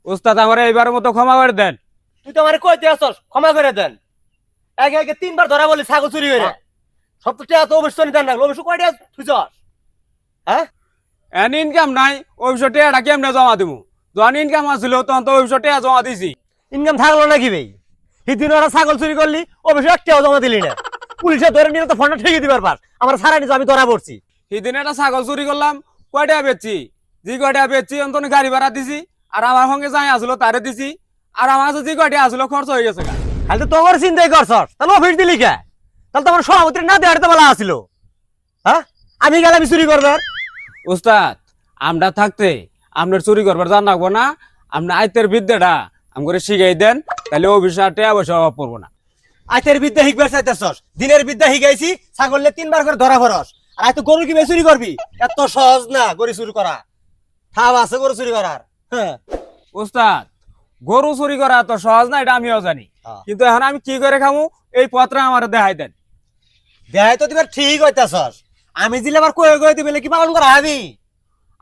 উস্তাদ আমার এইবার মতো ক্ষমা করে দেন। তুই তো আমার কইতে আসছস ক্ষমা করে দেন। একে একে 3বার ধরা বলি ছাগল চুরি করে। সব তো টাকা তো অবশ্যই দেন না, অবশ্যই কয়টা থুইছস? হ্যাঁ? এন ইনকাম নাই, অফিসে টেয়াটা কেমনে জমা দিমু? যখন ইনকাম আছিল তখন তো অফিসে টেয়া জমা দিছি। ইনকাম থাকলো নাকি ভাই? সেদিন ওরা ছাগল চুরি করলি, অবশ্যই একটাও জমা দিলি না। পুলিশে ধরে নিয়ে তো ফোনটা ঠেকে দিবার পার। আমার সারা নিজ আমি ধরা পড়ছি। সেদিন একটা ছাগল চুরি করলাম, কয়টা বেচছি? যে কয়টা বেচছি অন্তত গাড়ি ভাড়া দিছি, আর আমার সঙ্গে যাই আসলো তারে দিছি, আর আমার কাছে যে কয়টা আসলো খরচ হয়ে গেছে গা। খালি তো তোমার চিন্তাই করছস, তাহলে অফিস দিলি কে? তাহলে তো আমার সভাপতি না দেওয়ার তো বলা আছিল। হ্যাঁ, আমি গেলে আমি চুরি করবার। উস্তাদ আমরা থাকতে আপনার চুরি করবার জান রাখবো না। আপনার আয়তের বিদ্যাটা আমাকে শিখাই দেন, তাহলে অফিসে আর টেয়া পয়সা অভাব পড়বো না। আইতের বিদ্যা শিখবার চাইতেছস, দিনের বিদ্যা শিখাইছি। ছাগললে 3বার করে ধরা পড়স, আর আই তো গরু কি চুরি করবি? এত সহজ না গরু চুরি করা। ঠাব আছে গরু চুরি করার। হ্যাঁ, উস্তাদ গরু চুরি করা তো সহজ না, এটা আমিও জানি, কিন্তু এখন আমি কি করে খামু এই পত্র আমার দেখাই দেন। দেখাই তো দিবার ঠিক হইতাছস। আমি দিলে আবার কয়ে কয়ে দিবে কি পালন করা হবি?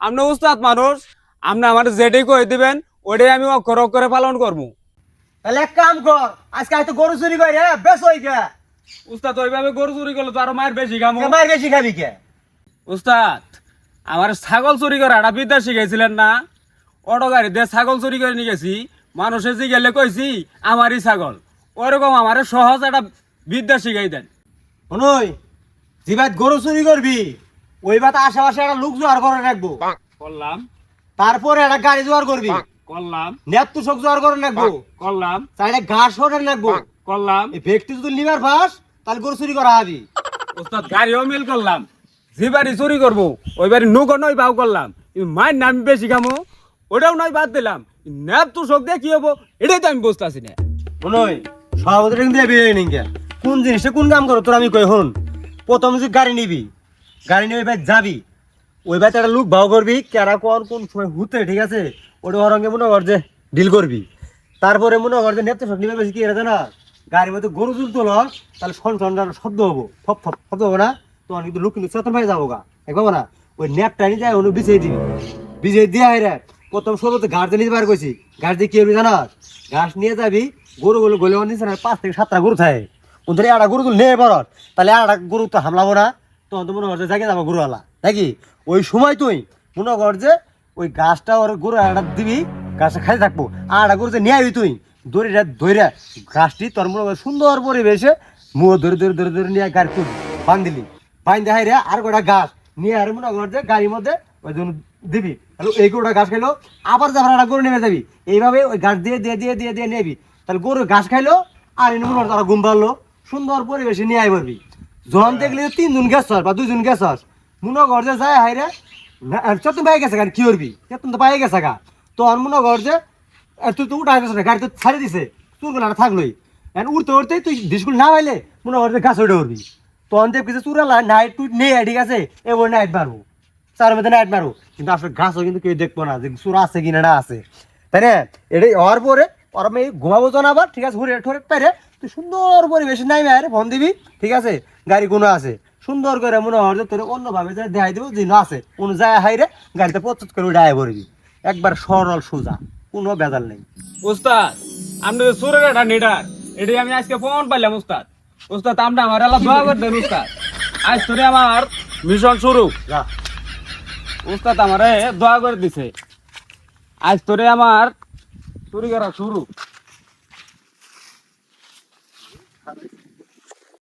আপনি উস্তাদ মানুষ, আপনি আমার যেটাই কয়ে দিবেন ওইটাই আমি অক্ষর অক্ষরে পালন করবো। তাহলে এক কাম কর, আজকে হয়তো গরু চুরি করে বেশ হই গে। উস্তাদ ওইভাবে গরু চুরি করলে তো আরো মায়ের বেশি খামু। মায়ের বেশি খাবি কে? উস্তাদ আমার ছাগল চুরি করা একটা বিদ্যা শিখাইছিলেন না? অটো গাড়ি দিয়ে ছাগল চুরি করে নিয়ে গেছি, মানুষে যে গেলে কইছি আমারই ছাগল। ওরকম আমার সহজ একটা বিদ্যা শিখাই দেন। শুনুই, জিবাত গরু চুরি করবি, ওই বাত আশেপাশে একটা লোক জোয়ার করে রাখবো। করলাম তারপরে একটা গাড়ি জোয়ার করবি, করলাম নেপতুষক জোয়ার করে রাখবো। করলাম চাইলে ঘাস ওঠে রাখবো। করলাম। এই ব্যক্তি যদি লিভার ফাস, তাহলে গরু চুরি করা হবি। উস্তাদ গাড়িও মিল করলাম, যে বাড়ি চুরি করবো ওই বাড়ি নৌকো নয় বাউ করলাম, মায়ের নাম বেশি খামো ওটাও নয় বাদ দিলাম। ন্যাপ তো শোক দিয়ে কি হবো এটাই তো আমি বুঝতে পারছি না। শুনুই, সভাপতি কিন্তু বেরিয়ে নিঙ্গে কোন জিনিসটা কোন কাম করো তোর আমি কই হন। প্রথম যে গাড়ি নিবি, গাড়ি নিয়ে ওই ভাই যাবি, ওই ভাই একটা লোক ভাও করবি কেরা কোন সময় হুতে, ঠিক আছে? ওটা অরঙ্গে মনে কর যে ডিল করবি। তারপরে মনে কর যে নেপতে নিবে বেশি কি এটা না, গাড়ির মধ্যে গরু তুলতে হল, তাহলে শব্দ হবো, থপ থপ শব্দ হবো না? তোমার কিন্তু লোক কিন্তু চেতন ভাই যাবো গা, একবার না? ওই নেপ টানি যায় ওটা বিছিয়ে দিবি, বিছিয়ে দিয়ে রে প্রথম শুরুতে ঘাস দিয়ে নিতে বার করছি। ঘাস দিয়ে কি হবি জানা? ঘাস নিয়ে যাবি, গরুগুলো গলে নিচ্ছে না, 5 থেকে 7টা গরু থাকে। কোন ধরে একটা গরু নিয়ে পড়ত, তাহলে একটা গরু তো হামলাবো না, তখন তো মনে কর যে জাগে যাবো গরুওয়ালা নাকি? ওই সময় তুই মনে কর যে ওই গাছটা ওর গরু একটা দিবি, গাছটা খাই থাকবো, আর একটা গরু যে নিয়ে আবি তুই দড়িটা ধরে ঘাসটি তোর মনে কর সুন্দর পরিবেশে মুখ ধরে ধরে ধরে ধরে নিয়ে গাড়ি তুলবি, বান্ধিলি, বান্ধে হাই রে আর গোটা গাছ নিয়ে আর মনে কর যে গাড়ির মধ্যে ওই জন্য দিবি। তাহলে এই গরুটা ঘাস খাইলো, আবার যাবার একটা গরু নেমে যাবি, এইভাবে ওই ঘাস দিয়ে দিয়ে দিয়ে দিয়ে দিয়ে নেবি। তাহলে গরু ঘাস খাইলো আর এনে মনে কর তারা ঘুম পারলো, সুন্দর পরিবেশে নিয়ে আই পারবি। যখন দেখলি 3 জন গেছ বা 2 জন গেছ, মনে কর যে যায় হাই রে চেতন পাই গেছে, কি করবি? চেতন তো পাই গেছে গা, তখন মনে কর যে তুই তো উঠা গেছ না, গাড়ি তো ছাড়ি দিছে, তোর গুলো থাকলোই। উঠতে উঠতে তুই ডিসকুল না পাইলে মনে কর যে গাছ উঠে উঠবি, তখন দেখবি যে চুরালা নাইট তুই নেই, ঠিক আছে? এবার নাইট মারবো, চার মধ্যে নাইট মারবো, কিন্তু আসলে গাছও কিন্তু কেউ দেখবো না যে চুরা আছে কিনা না আছে, তাই না? এটাই হওয়ার পরে ওর আমি ঘুমাবো জন আবার, ঠিক আছে? হুড়ে ঠোরে পাইরে তুই সুন্দর পরিবেশে নাই মায়ের ফোন দিবি, ঠিক আছে? গাড়ি কোনো আছে সুন্দর করে মনে হয় যে তোর অন্যভাবে যা দেখাই দেবো যে না আছে কোনো যায় হাইরে, গাড়িতে প্রস্তুত করে উঠে পড়বি, একবার সরল সোজা, কোনো বেজাল নেই। উস্তাদ আপনি সুরের একটা নিডার, এটাই আমি আজকে ফোন পাইলাম। উস্তাদ উস্তাদ আমরা আমার এলাকা দোয়া করে দেন উস্তাদ, আজ তোরে আমার মিশন শুরু। যা উস্তাদ আমারে দোয়া করে দিছে, আজ তোরে আমার চুরি করা শুরু।